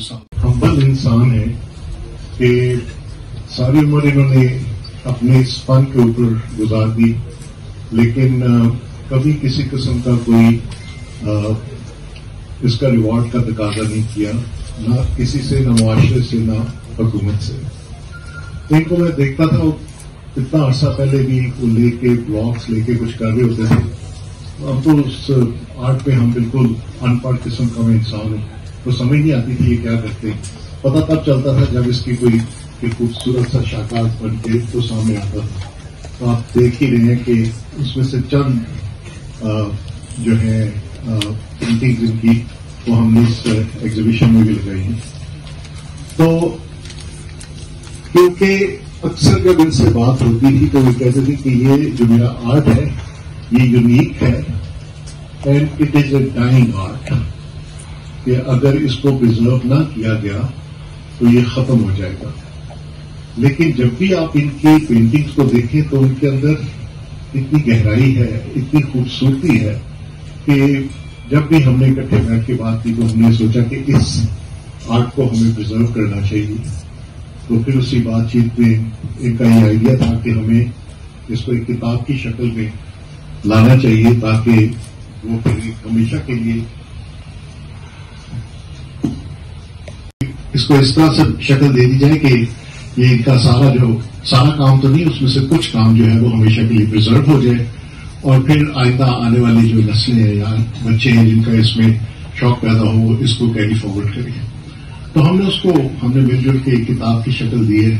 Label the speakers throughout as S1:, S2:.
S1: صاحب ہمبل انسان ہے کہ ساری عمر انہوں نے اپنے اس فن کے اوپر گزار دی، لیکن کبھی کسی قسم کا کوئی اس کا ریوارڈ کا تقاضا نہیں کیا، نہ کسی سے، نہ معاشرے سے، نہ حکومت سے۔ ان کو میں دیکھتا تھا اتنا عرصہ پہلے بھی وہ لے کے بلاگس لے کے کچھ کر رہے ہوتے تھے۔ اب تو اس آرٹ پہ ہم بالکل ان پڑھ قسم کا میں انسان ہوں، تو سمجھ نہیں آتی تھی یہ کیا کرتے ہیں۔ پتہ تب چلتا تھا جب اس کی کوئی خوبصورت سا شاہکار بن کے تو سامنے آتا تھا۔ تو آپ دیکھ ہی رہے ہیں کہ اس میں سے چند جو ہے پینٹنگ ان کی وہ ہم نے اس ایگزیبیشن میں بھی لگائی ہیں۔ تو کیونکہ اکثر جب ان سے بات ہوتی تھی تو وہ کہتے تھے کہ یہ جو میرا آرٹ ہے یہ یونیک ہے، and it is a dying art, کہ اگر اس کو پرزرو نہ کیا گیا تو یہ ختم ہو جائے گا۔ لیکن جب بھی آپ ان کی پینٹنگز کو دیکھیں تو ان کے اندر اتنی گہرائی ہے، اتنی خوبصورتی ہے کہ جب بھی ہم نے اکٹھے بیٹھ کے بات کی تو ہم نے سوچا کہ اس آرٹ کو ہمیں پرزرو کرنا چاہیے۔ تو پھر اسی بات چیت میں ان کا یہ آئیڈیا تھا کہ ہمیں اس کو ایک کتاب کی شکل میں لانا چاہیے تاکہ وہ پھر ہمیشہ کے لیے اس کو اس طرح سے شکل دے دی جائے کہ یہ ان کا سارا کام تو نہیں، اس میں سے کچھ کام جو ہے وہ ہمیشہ کے لیے پرزرو ہو جائے، اور پھر آئندہ آنے والی جو نسلیں ہیں یا بچے ہیں جن کا اس میں شوق پیدا ہو اس کو کیری فارورڈ کریں۔ تو ہم نے مل جل کے ایک کتاب کی شکل دی ہے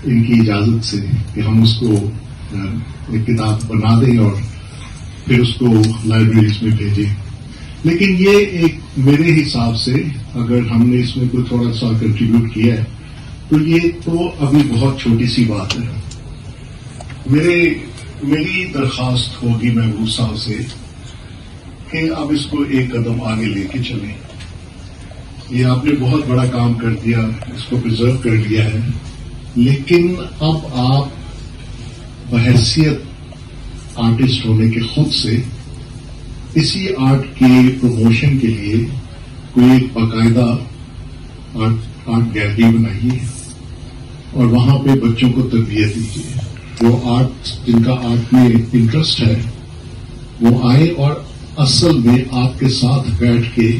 S1: ان کی اجازت سے کہ ہم اس کو ایک کتاب بنا دیں اور پھر اس کو لائبریریز میں بھیجیں۔ لیکن یہ ایک میرے حساب سے اگر ہم نے اس میں کوئی تھوڑا سا کنٹریبیوٹ کیا ہے تو یہ تو ابھی بہت چھوٹی سی بات ہے۔ میری درخواست ہوگی محبوب صاحب سے کہ اب اس کو ایک قدم آگے لے کے چلیں۔ یہ آپ نے بہت بڑا کام کر دیا، اس کو پرزرو کر لیا ہے، لیکن اب آپ بحیثیت آرٹسٹ ہونے کے خود سے اسی آرٹ کے پروموشن کے لیے کوئی ایک باقاعدہ آرٹ گیلری بنائیے اور وہاں پہ بچوں کو تربیت دیجیے۔ جو جن کا آرٹ میں انٹرسٹ ہے وہ آئے اور اصل میں آپ کے ساتھ بیٹھ کے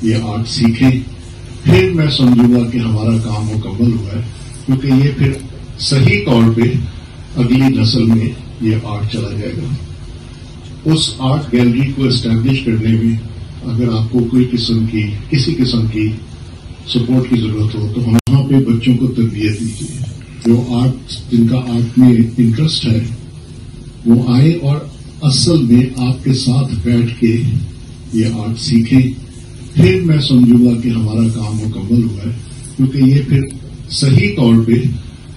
S1: یہ آرٹ سیکھیں۔ پھر میں سمجھوں گا کہ ہمارا کام مکمل ہوا ہے، کیونکہ یہ پھر صحیح طور پہ اگلی نسل میں یہ آرٹ چلا جائے گا۔ اس آرٹ گیلری کو اسٹیبلش کرنے میں اگر آپ کو کسی قسم کی سپورٹ کی ضرورت ہو تو وہاں پہ بچوں کو تربیت دیجیے۔ جو جن کا آرٹ میں انٹرسٹ ہے وہ آئے اور اصل میں آپ کے ساتھ بیٹھ کے یہ آرٹ سیکھیں۔ پھر میں سمجھوں گا کہ ہمارا کام مکمل ہوا ہے، کیونکہ یہ پھر صحیح طور پہ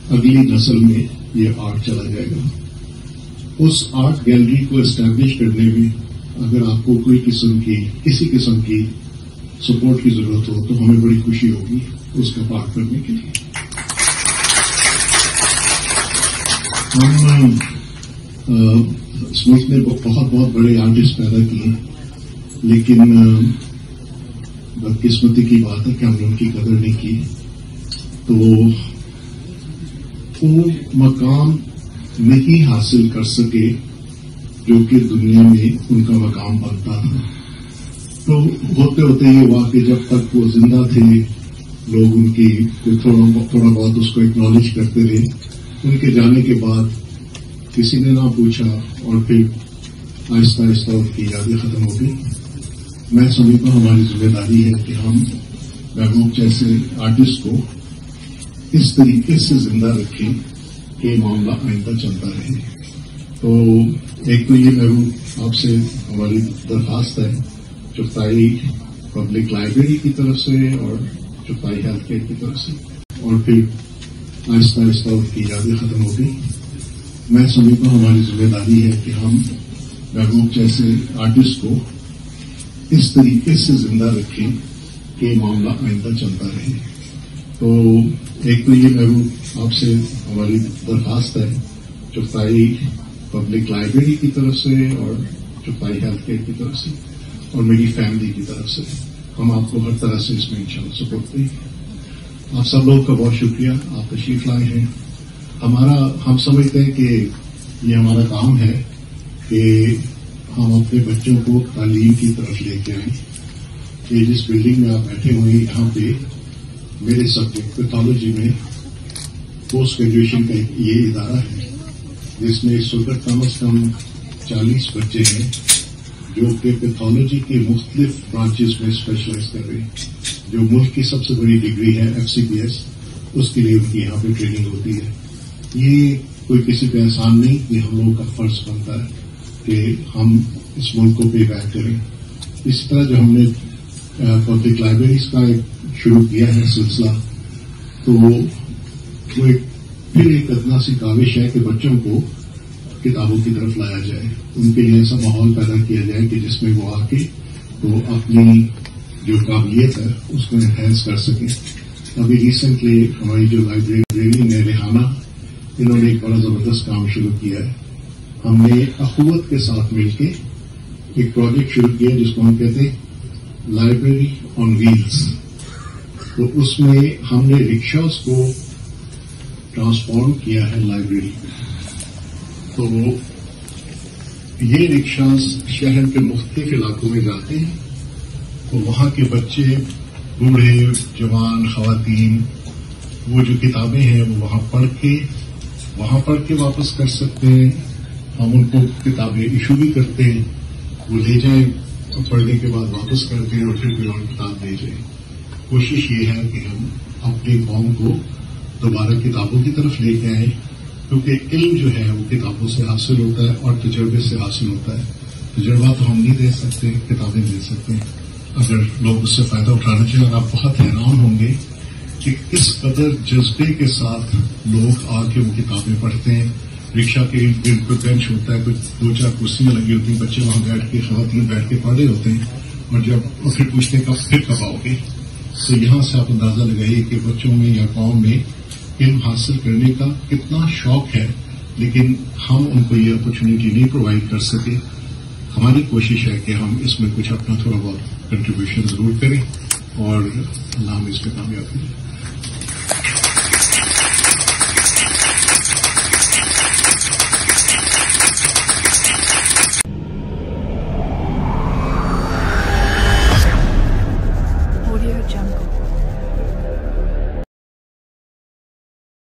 S1: اگلی نسل میں یہ آرٹ چلا جائے گا۔ اس آرٹ گیلری کو اسٹیبلش کرنے میں اگر آپ کو کسی قسم کی سپورٹ کی ضرورت ہو تو ہمیں بڑی خوشی ہوگی اس کا پارٹ کرنے کے لیے۔ ہم اس ملک نے بہت بڑے آرٹسٹ پیدا کیے، لیکن بدقسمتی کی بات ہے کہ ہم نے ان کی قدر نہیں کی، تو وہ مقام نہیں حاصل کر سکے جو کہ دنیا میں ان کا مقام بنتا تھا۔ تو ہوتے ہوتے یہ ہوا کہ جب تک وہ زندہ تھے لوگ ان کی تھوڑا بہت اس کو اکنالج کرتے رہے، ان کے جانے کے بعد کسی نے نہ پوچھا اور پھر آہستہ آہستہ ان کی یادیں ختم ہو گئی۔ میں سمجھتا ہوں ہماری ذمہ داری ہے کہ ہم محبوب جیسے آرٹسٹ کو اس طریقے سے زندہ رکھیں کہ یہ معاملہ آئندہ چلتا رہے۔ تو ایک تو یہ محبوب آپ سے ہماری درخواست ہے چغتائی پبلک لائبریری کی طرف سے اور چغتائی ہیلتھ کیئر کی طرف سے، اور پھر آہستہ آہستہ ان کی یادیں ختم ہو گئی۔ میں سمجھتا ہوں ہماری ذمہ داری ہے کہ ہم محبوب جیسے آرٹسٹ کو اس طریقے سے زندہ رکھیں کہ یہ معاملہ آئندہ چلتا رہے۔ تو ایک تو یہ محبوب آپ سے ہماری درخواست ہے چغتائی پبلک لائبریری کی طرف سے اور چغتائی ہیلتھ کیئر کی طرف سے اور میری فیملی کی طرف سے، ہم آپ کو ہر طرح سے اس میں انشاءاللہ سپورٹ دیں گے. آپ سب لوگوں کا بہت شکریہ, آپ تشریف لائے ہیں. ہم سمجھتے ہیں کہ یہ ہمارا کام ہے کہ ہم اپنے بچوں کو تعلیم کی طرف لے کے آئیں. کہ جس بلڈنگ میں آپ بیٹھے ہوئے ہیں یہاں پہ میرے سبجیکٹ پیتھولوجی میں پوسٹ گریجویشن کا یہ ادارہ ہے جس میں اس وقت کم از کم 40 بچے ہیں جو کہ پیتھولوجی کے مختلف برانچز میں اسپیشلائز کر رہے ہیں. جو ملک کی سب سے بڑی ڈگری ہے FCPS, اس کے لیے ان کی یہاں پہ ٹریننگ ہوتی ہے. یہ کوئی کسی کا احسان نہیں, یہ ہم لوگوں کا فرض بنتا ہے کہ ہم اس ملک کو پے بیک کریں. اس طرح جو ہم نے پبلک لائبریریز کا شروع کیا ہے سلسلہ, تو وہ پھر ایک ادنا سی کاوش ہے کہ بچوں کو کتابوں کی طرف لایا جائے, ان کے لیے ایسا ماحول پیدا کیا جائے کہ جس میں وہ آ کے تو اپنی جو قابلیت ہے اس کو انہینس کر سکیں. ابھی ریسنٹلی ہماری جو لائبریرین ہے ریحانہ, انہوں نے ایک بڑا زبردست کام شروع کیا ہے. ہم نے اخوت کے ساتھ مل کے ایک پروجیکٹ شروع کیا جس کو ہم کہتے ہیں لائبریری آن ویلز. تو اس میں ہم نے رکشاز کو ٹرانسفارم کیا ہے لائبریری میں. تو یہ رکشاز شہر کے مختلف علاقوں میں جاتے ہیں, تو وہاں کے بچے, بوڑھے, جوان, خواتین, وہ جو کتابیں ہیں وہ وہاں پڑھ کے واپس کر سکتے ہیں. ہم ان کو کتابیں ایشو بھی کرتے ہیں, وہ لے جائیں اور پڑھنے کے بعد واپس کرتے ہیں اور پھر کوئی اور کتاب لے جائیں. کوشش یہ ہے کہ ہم اپنی قوم کو دوبارہ کتابوں کی طرف لے کے آئیں, کیونکہ علم جو ہے وہ کتابوں سے حاصل ہوتا ہے اور تجربے سے حاصل ہوتا ہے. تجربہ تو ہم نہیں دے سکتے, کتابیں دے سکتے ہیں. اگر لوگ اس سے فائدہ اٹھانا چاہیں, اور آپ بہت حیران ہوں گے کہ کس قدر جذبے کے ساتھ لوگ آ کے وہ کتابیں پڑھتے ہیں. رکشا کے کوئی بینچ ہوتا ہے, کچھ 2-4 کرسیاں لگی ہوتی ہیں, بچے وہاں بیٹھ کے, خواتین بیٹھ کے پڑھ رہے ہوتے ہیں, اور جب پھر پوچھتے ہیں پھر کب آؤ گے. تو یہاں سے آپ اندازہ لگائیے کہ بچوں میں یا قوم میں علم حاصل کرنے کا کتنا شوق ہے, لیکن ہم ان کو یہ اپرچونیٹی نہیں پرووائڈ کر سکے. ہماری کوشش ہے کہ ہم اس میں کچھ اپنا تھوڑا بہت کنٹریبیوشن ضرور کریں, اور اللہ ہم اس میں کامیاب کریں.
S2: Audio Jungle.